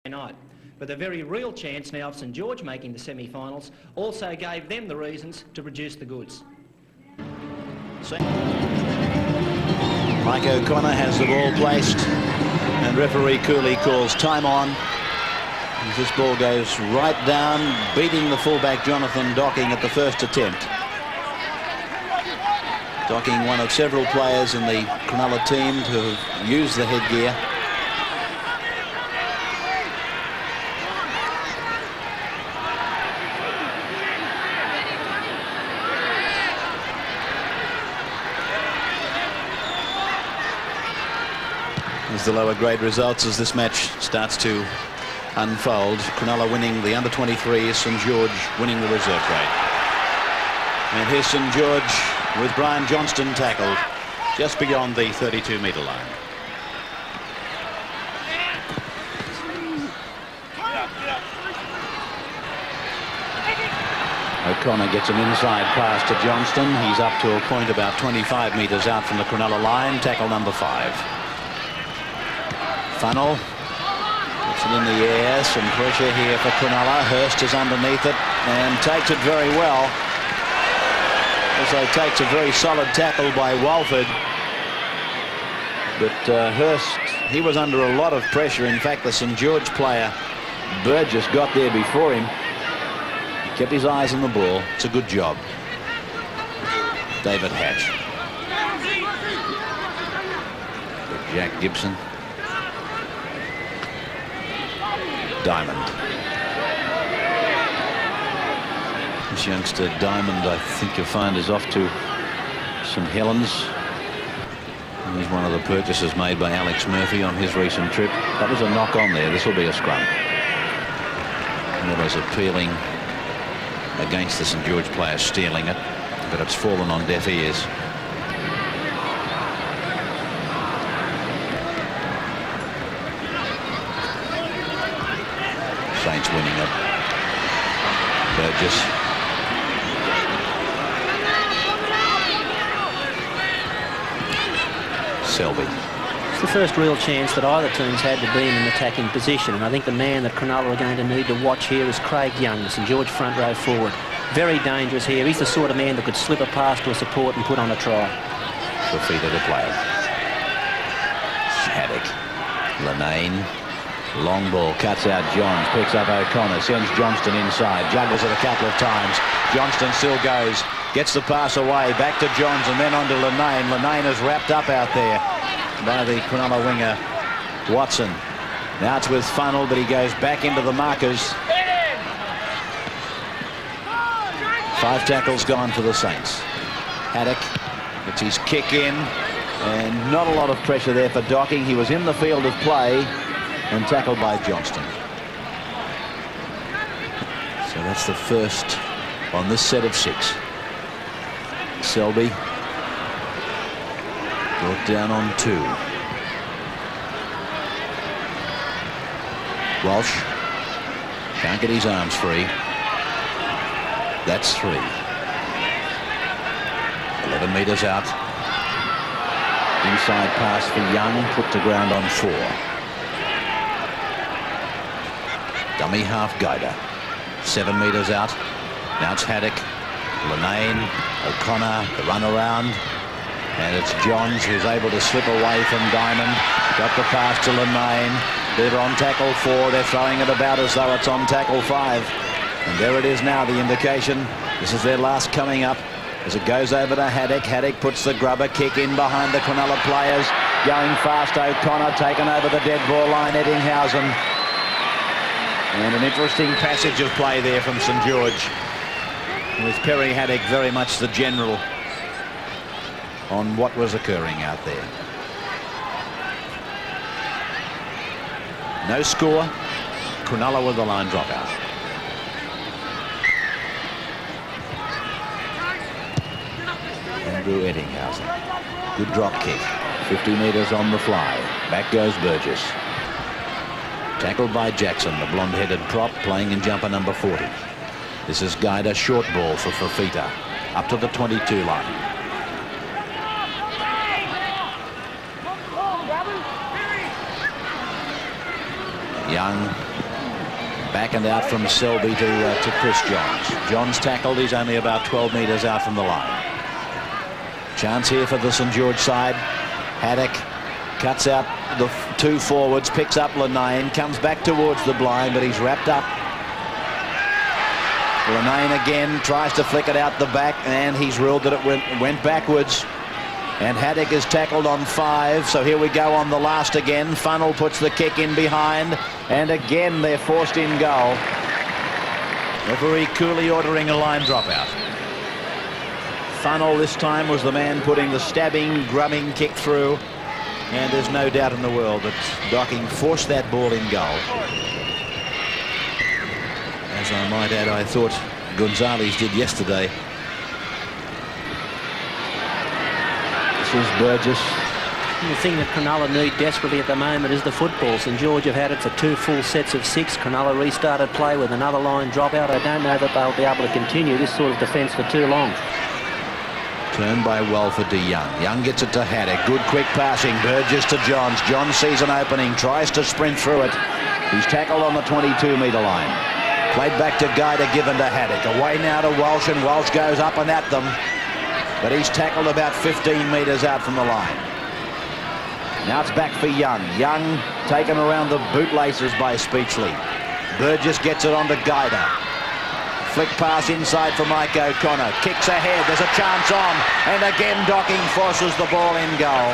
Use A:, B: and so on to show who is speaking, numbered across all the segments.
A: night. But the very real chance now of St George making the semi-finals also gave them the reasons to produce the goods.
B: Mike O'Connor has the ball placed and referee Cooley calls time on as this ball goes right down, beating the fullback Jonathan Docking at the first attempt. Docking, one of several players in the Cronulla team to have used the headgear. As the lower grade results as this match starts to unfold, Cronulla winning the under-23s, St George winning the reserve grade. And here's St George with Brian Johnston tackled just beyond the 32-metre line. O'Connor gets an inside pass to Johnston. He's up to a point about 25 metres out from the Cronulla line. Tackle number 5. Funnel. Puts it in the air. Some pressure here for Cronulla. Hurst is underneath it and takes it very well. Also takes a very solid tackle by Walford. But Hurst, he was under a lot of pressure. In fact, the St George player, Burgess, got there before him. He kept his eyes on the ball. It's a good job. David Hatch. Jack Gibson. Diamond. This youngster Diamond, I think you'll find, is off to St Helens. He's one of the purchases made by Alex Murphy on his recent trip. That was a knock on there. This will be a scrum. Miller's appealing against the St George player stealing it, but it's fallen on deaf ears. Saints winning it. Burgess. Selby.
A: It's the first real chance that either team's had to be in an attacking position, and I think the man that Cronulla are going to need to watch here is Craig Young, the St George front row forward. Very dangerous here. He's the sort of man that could slip a pass to a support and put on a try.
B: Fafita to play. Haddock. Linane. Long ball, cuts out Johns, picks up O'Connor, sends Johnston inside, juggles it a couple of times. Johnston still goes, gets the pass away, back to Johns and then on to Linane. Linane is wrapped up out there by the Cronulla winger, Watson. Now it's with Funnel, but he goes back into the markers. 5 tackles gone for the Saints. Haddock gets his kick in, and not a lot of pressure there for Docking. He was in the field of play and tackled by Johnston. So that's the first on this set of 6. Selby brought down on 2. Walsh can't get his arms free. That's 3. 11 metres out. Inside pass for Young, put to ground on 4. Dummy half guider. 7 metres out. Now it's Haddock, Linane, O'Connor, the run around. And it's Johns who's able to slip away from Diamond. Got the pass to Linane. They're on tackle 4. They're throwing it about as though it's on tackle 5. And there it is now, the indication. This is their last coming up as it goes over to Haddock. Haddock puts the grubber kick in behind the Cronulla players. Going fast, O'Connor taken over the dead ball line, Eddinghausen. And an interesting passage of play there from St George, with Perry Haddock very much the general on what was occurring out there. No score. Cronulla with the line dropout. Andrew Eddinghausen. Good drop kick. 50 metres on the fly. Back goes Burgess. Tackled by Jackson, the blonde-headed prop, playing in jumper number 40. This is Guida, short ball for Fafita, up to the 22 line. Young back and out from Selby to Chris Johns. Johns tackled. He's only about 12 metres out from the line. Chance here for the St George side. Haddock cuts out the two forwards, picks up Linane, comes back towards the blind, but he's wrapped up. Linane again tries to flick it out the back, and he's ruled that it went backwards. And Haddock is tackled on 5, so here we go on the last again. Funnel puts the kick in behind, and again they're forced in goal. Referee coolly ordering a line dropout. Funnel this time was the man putting the stabbing, grubbing kick through, and there's no doubt in the world that Docking forced that ball in goal. As I might add, I thought Gonzalez did yesterday. This is Burgess.
A: The thing that Cronulla need desperately at the moment is the football. St George have had it for 2 full sets of 6. Cronulla restarted play with another line dropout. I don't know that they'll be able to continue this sort of defence for too long.
B: Turned by Walford to Young. Young gets it to Haddock. Good quick passing. Burgess to Johns. Johns sees an opening. Tries to sprint through it. He's tackled on the 22-metre line. Played back to Guida, given to Haddock. Away now to Walsh, and Walsh goes up and at them. But he's tackled about 15 metres out from the line. Now it's back for Young. Young taken around the bootlaces by Speechley. Burgess gets it on to Guida. Flick pass inside for Mike O'Connor. Kicks ahead. There's a chance on. And again Docking forces the ball in goal.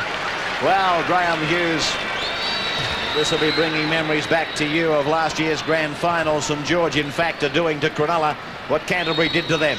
B: Well, Graham Hughes, this will be bringing memories back to you of last year's grand final. St George, in fact, are doing to Cronulla what Canterbury did to them.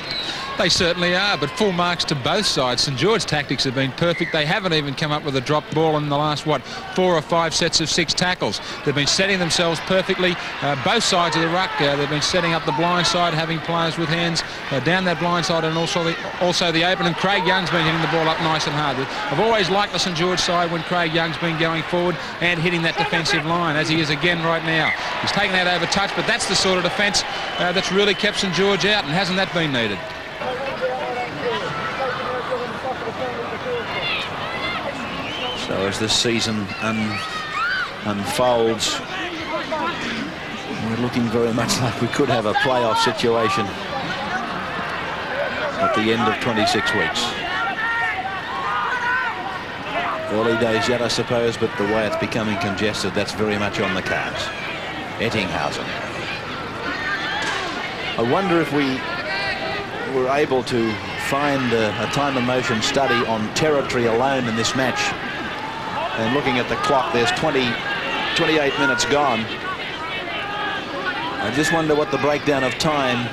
C: They certainly are, but full marks to both sides. St George tactics have been perfect. They haven't even come up with a drop ball in the last, 4 or 5 sets of 6 tackles. They've been setting themselves perfectly. Both sides of the ruck, they've been setting up the blind side, having players with hands down that blind side, and also the open. And Craig Young's been hitting the ball up nice and hard. I've always liked the St George side when Craig Young's been going forward and hitting that defensive line, as he is again right now. He's taken that over touch, but that's the sort of defence that's really kept St George out, and hasn't that been needed?
B: So as this season unfolds, we're looking very much like we could have a playoff situation at the end of 26 weeks. Early days yet, I suppose, but the way it's becoming congested, that's very much on the cards. Ettinghausen. I wonder if we were able to find a time and motion study on territory alone in this match. And looking at the clock, there's 28 minutes gone. I just wonder what the breakdown of time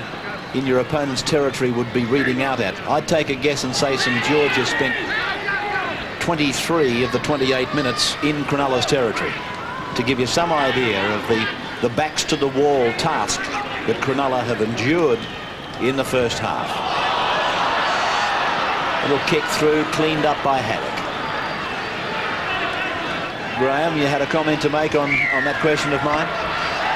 B: in your opponent's territory would be reading out at. I'd take a guess and say St George has spent 23 of the 28 minutes in Cronulla's territory, to give you some idea of the backs to the wall task that Cronulla have endured in the first half. Little kick through, cleaned up by Haddock. Graham, you had a comment to make on that question of mine?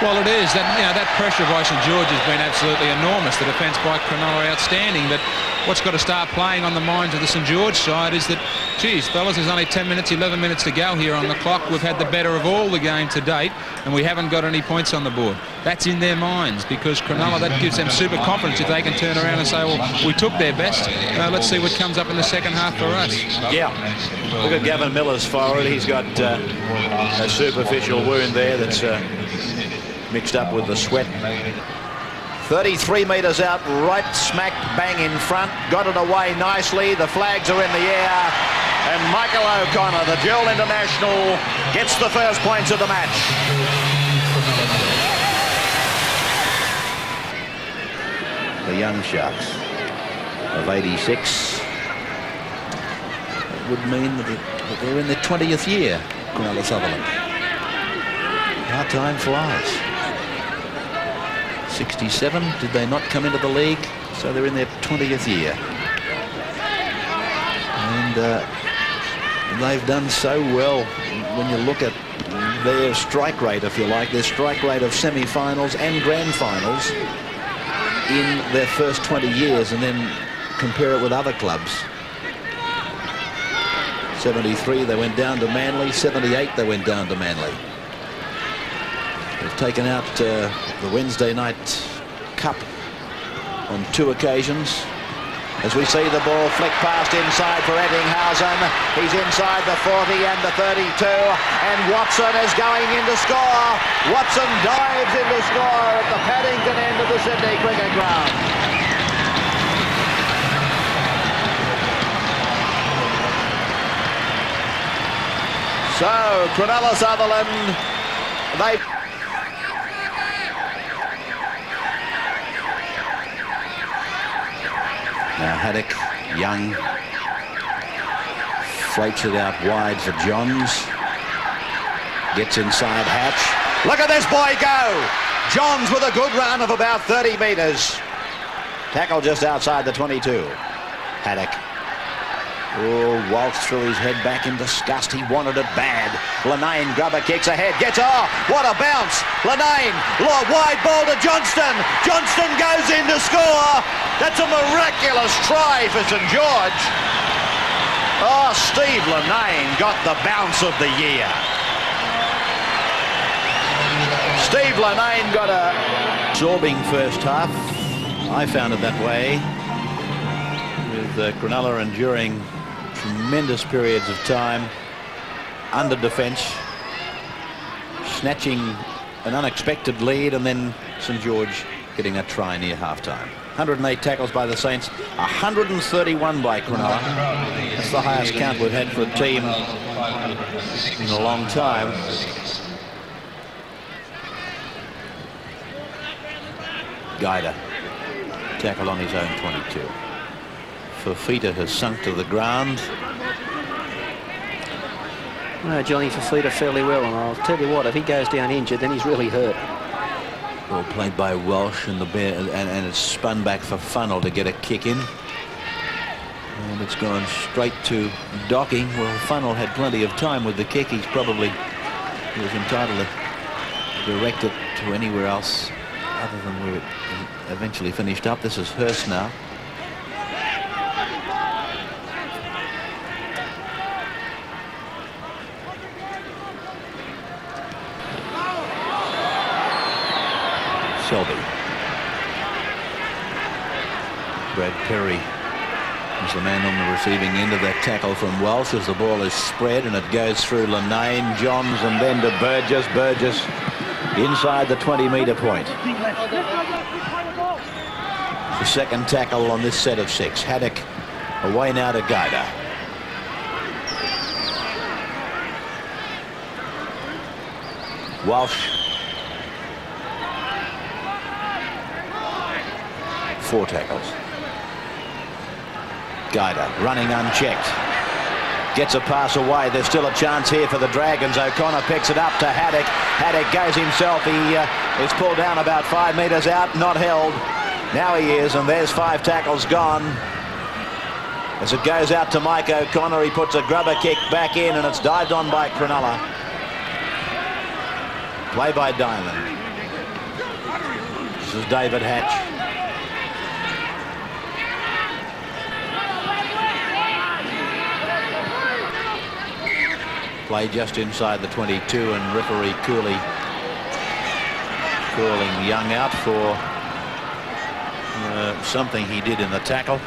C: Well, it is. That pressure by St George has been absolutely enormous. The defence by Cronulla outstanding. But what's got to start playing on the minds of the St George side is that, geez, fellas, there's only 10 minutes, 11 minutes to go here on the clock. We've had the better of all the game to date, and we haven't got any points on the board. That's in their minds, because Cronulla, that gives them super confidence if they can turn around and say, well, we took their best. Let's see what comes up in the second half for us.
B: Yeah. Look at Gavin Miller's forward. He's got a superficial wound there that's mixed up with the sweat. 33 metres out, right smack bang in front. Got it away nicely. The flags are in the air. And Michael O'Connor, the dual international, gets the first points of the match. The young Sharks of 86. It would mean that they're in their 20th year, Cronulla Sutherland. How time flies. 67, did they not come into the league? So they're in their 20th year. And they've done so well when you look at their strike rate, if you like, their strike rate of semi-finals and grand finals in their first 20 years, and then compare it with other clubs. 73, they went down to Manly. 78, they went down to Manly. They've taken out the Wednesday night cup on 2 occasions. As we see the ball flick past inside for Ettinghausen. He's inside the 40 and the 32, and Watson is going in to score. Watson dives in to score at the Paddington end of the Sydney Cricket Ground. So, Cronulla Sutherland, they... Now Haddock, Young, floats it out wide for Johns. Gets inside Hatch. Look at this boy go! Johns with a good run of about 30 metres. Tackle just outside the 22. Haddock. Oh, Walsh threw his head back in disgust. He wanted it bad. Linane grubber kicks ahead. Gets off. What a bounce. Linane. Wide ball to Johnston. Johnston goes in to score. That's a miraculous try for St George. Oh, Steve Linane got the bounce of the year. Steve Linane got a absorbing first half. I found it that way. With Cronulla enduring tremendous periods of time under defence, snatching an unexpected lead, and then St George getting a try near half-time. 108 tackles by the Saints, 131 by Cronulla. That's the highest count we've had for a team in a long time. Guida, tackle on his own 22. Fafita has sunk to the ground.
A: No, Johnny Fafita fairly well, and I'll tell you what, if he goes down injured, then he's really hurt.
B: Ball played by Walsh, and and it's spun back for Funnell to get a kick in. And it's gone straight to Docking. Well, Funnell had plenty of time with the kick. He was entitled to direct it to anywhere else other than where it eventually finished up. This is Hurst now. Selby. Brad Perry is the man on the receiving end of that tackle from Welsh as the ball is spread, and it goes through Linane, Johns, and then to Burgess. Burgess inside the 20-metre point. The second tackle on this set of 6. Haddock away now to Guida. Walsh. 4 tackles. Guida running unchecked. Gets a pass away. There's still a chance here for the Dragons. O'Connor picks it up to Haddock. Haddock goes himself. He is pulled down about 5 metres out. Not held. Now he is, and there's 5 tackles gone. As it goes out to Mike O'Connor, he puts a grubber kick back in, and it's dived on by Cronulla. Play by Diamond. This is David Hatch. Play just inside the 22, and referee Cooley calling Young out for something he did in the tackle.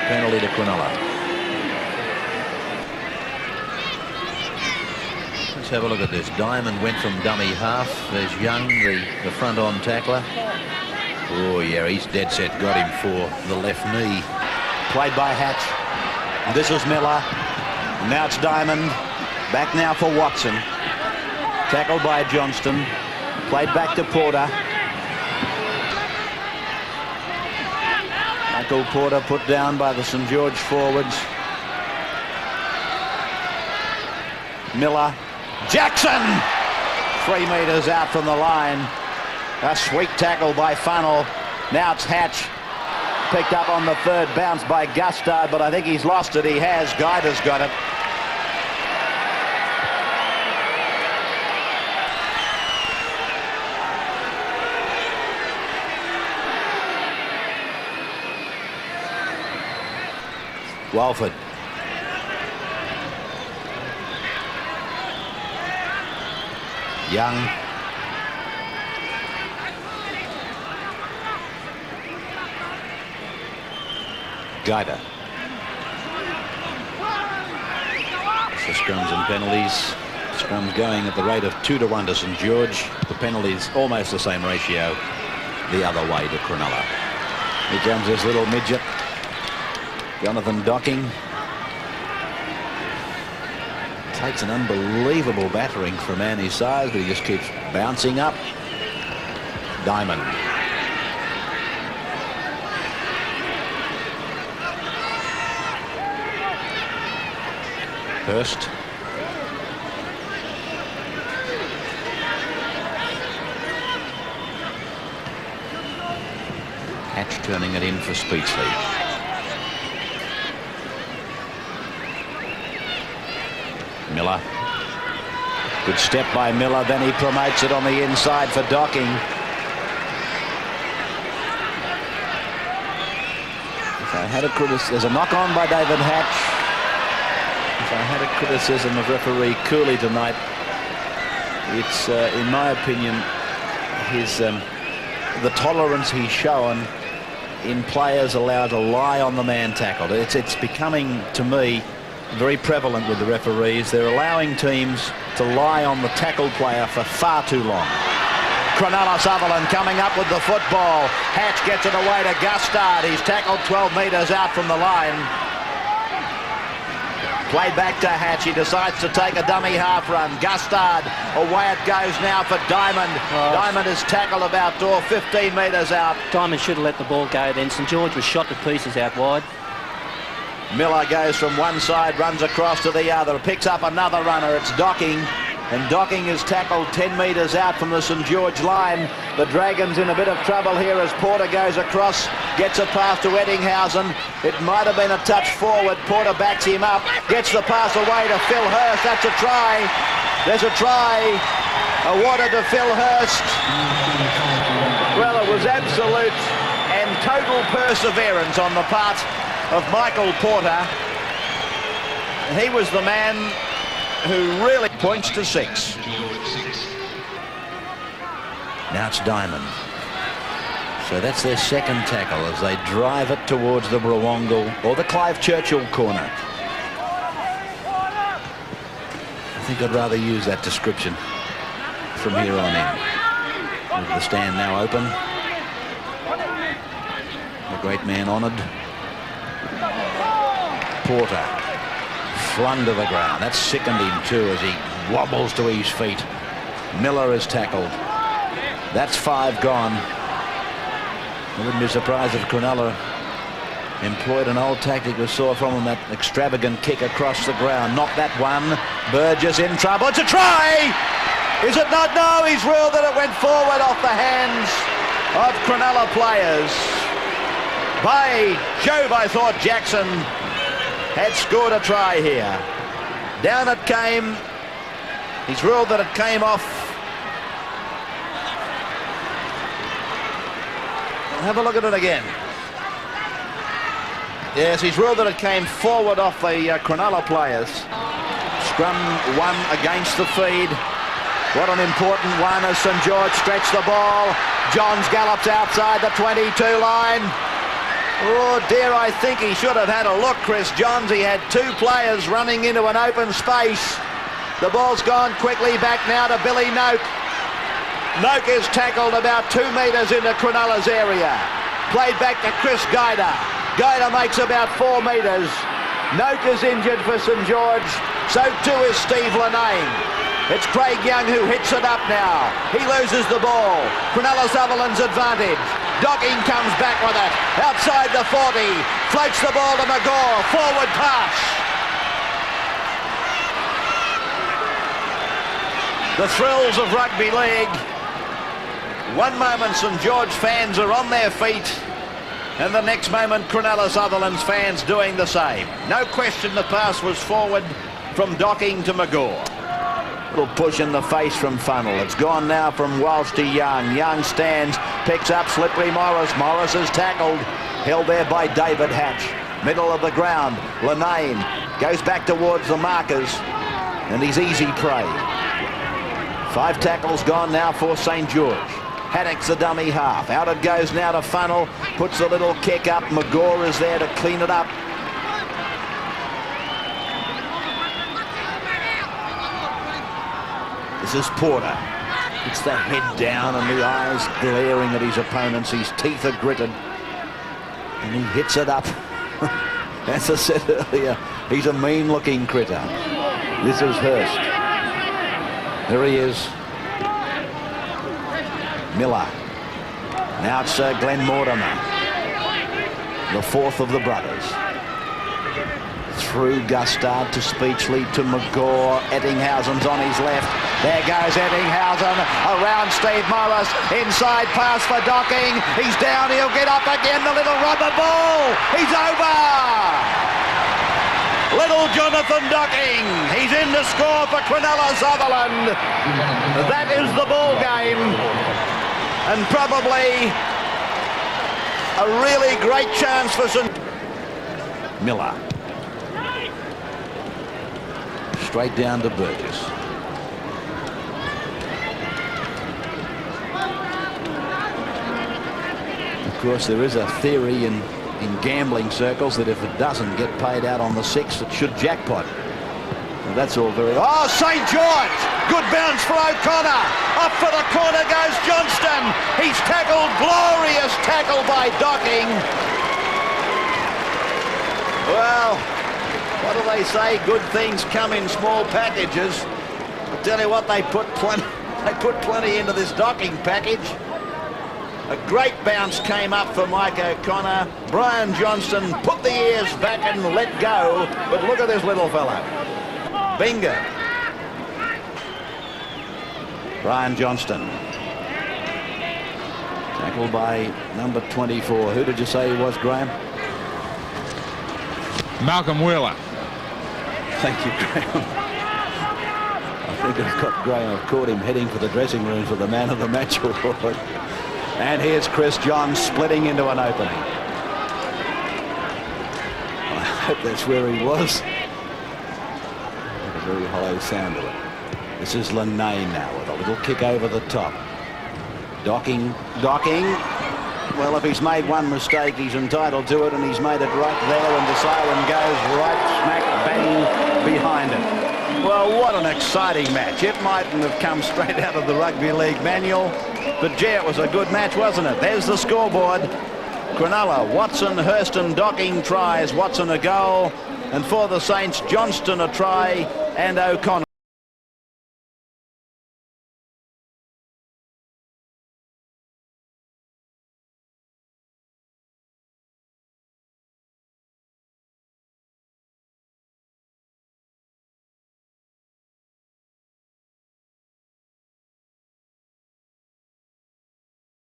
B: Penalty to Cronulla. Let's have a look at this. Diamond went from dummy half. There's Young, the front-on tackler. Oh, yeah, he's dead set. Got him for the left knee. Played by Hatch. This is Miller. Now it's Diamond. Back now for Watson. Tackled by Johnston. Played back to Porter. Michael Porter put down by the St George forwards. Miller. Jackson! 3 metres out from the line. A sweet tackle by Funnell. Now it's Hatch. Picked up on the 3rd bounce by Gustard, but I think he's lost it. He has. Guida's got it. Walford. Young. Guida. For scrums and penalties. Scrums going at the rate of 2-1 to St George. The penalties almost the same ratio the other way to Cronulla. Here comes this little midget, Jonathan Docking. Takes an unbelievable battering from man his size, but he just keeps bouncing up. Diamond. Hurst. Hatch turning it in for Speedsley. Miller. Good step by Miller, then he promotes it on the inside for Docking. If I had a criticism, there's a knock on by David Hatch. If I had a criticism of referee Cooley tonight, it's in my opinion his the tolerance he's shown in players allowed to lie on the man tackled. It's becoming, to me, very prevalent with the referees. They're allowing teams to lie on the tackled player for far too long. Cronulla Sutherland coming up with the football. Hatch gets it away to Gustard. He's tackled 12 metres out from the line. Played back to Hatch. He decides to take a dummy half run. Gustard, away it goes now for Diamond. Diamond is tackled about 15 metres out.
A: Diamond should have let the ball go then. St George was shot to pieces out wide.
B: Miller goes from one side, runs across to the other, picks up another runner. It's Docking, and Docking is tackled 10 metres out from the St George line. The Dragons in a bit of trouble here as Porter goes across, gets a pass to Eddinghausen. It might have been a touch forward. Porter backs him up, gets the pass away to Phil Hurst. That's a try. There's a try awarded to Phil Hurst. Well, it was absolute and total perseverance on the part of Michael Porter. He was the man who really points to 6. Now it's Diamond. So that's their second tackle as they drive it towards the Brawongle or the Clive Churchill corner. I think I'd rather use that description from here on in. With the stand now open. The great man honoured. Porter flung to the ground. That sickened him too as he wobbles to his feet. Miller is tackled. That's 5 gone. I wouldn't be surprised if Cronulla employed an old tactic we saw from him, that extravagant kick across the ground. Not that one. Burgess in trouble. It's a try! Is it not? No, he's ruled that it went forward off the hands of Cronulla players. By Jove, I thought Jackson had scored a try here. Down it came. He's ruled that it came off. Have a look at it again. Yes, he's ruled that it came forward off the Cronulla players. Scrum 1 against the feed. What an important one as St George stretch the ball. Johns gallops outside the 22 line. Oh dear, I think he should have had a look, Chris Johns. He had 2 players running into an open space. The ball's gone quickly back now to Billy Noak. Noak is tackled about 2 metres into Cronulla's area. Played back to Chris Guida. Guida makes about 4 metres. Noak is injured for St George. So too is Steve Linane. It's Craig Young who hits it up now. He loses the ball. Cronulla Sutherland's advantage. Docking comes back with it. Outside the 40. Floats the ball to McGaw. Forward pass. The thrills of rugby league. One moment St George fans are on their feet, and the next moment Cronulla Sutherland's fans doing the same. No question the pass was forward from Docking to McGaw. Little push in the face from Funnell. It's gone now from Walsh to Young. Young stands, picks up Slippery Morris. Morris is tackled, held there by David Hatch. Middle of the ground, Linane goes back towards the markers, and he's easy prey. 5 tackles gone now for St. George. Haddock's the dummy half. Out it goes now to Funnel. Puts a little kick up. McGaw is there to clean it up. This is Porter. It's the head down and the eyes glaring at his opponents. His teeth are gritted. And he hits it up. As I said earlier, he's a mean-looking critter. This is Hurst. There he is. Miller. Now it's Glenn Mortimer, the 4th of the brothers. Through Gustard to Speechley to McGaw. Ettinghausen's on his left. There goes Ettinghausen around Steve Morris. Inside pass for Docking. He's down. He'll get up again. The little rubber ball. He's over. Little Jonathan Docking. He's in to score for Cronulla Sutherland. That is the ball game. And probably a really great chance for St. Miller. Straight down to Burgess. Of course, there is a theory in gambling circles that if it doesn't get paid out on the 6th, it should jackpot. Well, that's all very... Oh, St. George! Good bounce for O'Connor. Up for the corner goes Johnston. He's tackled. Glorious tackle by Docking. Well... what do they say? Good things come in small packages. I'll tell you what, they put plenty into this Docking package. A great bounce came up for Mike O'Connor. Brian Johnston put the ears back and let go. But look at this little fellow. Bingo. Brian Johnston. Tackled by number 24. Who did you say he was, Graham?
C: Malcolm Wheeler.
B: Thank you, Graham. I think I've got Graham. I've caught him heading for the dressing room for the man of the match award. And here's Chris Johns splitting into an opening. I hope that's where he was. A very hollow sound to it. This is Linane now with a little kick over the top. Docking. Well, if he's made one mistake, he's entitled to it, and he's made it right there, and the siren goes right smack bang behind it. Well, what an exciting match. It mightn't have come straight out of the Rugby League manual, but gee, it was a good match, wasn't it? There's the scoreboard. Cronulla, Watson, Hurston, Docking tries. Watson a goal, and for the Saints, Johnston a try, and O'Connor.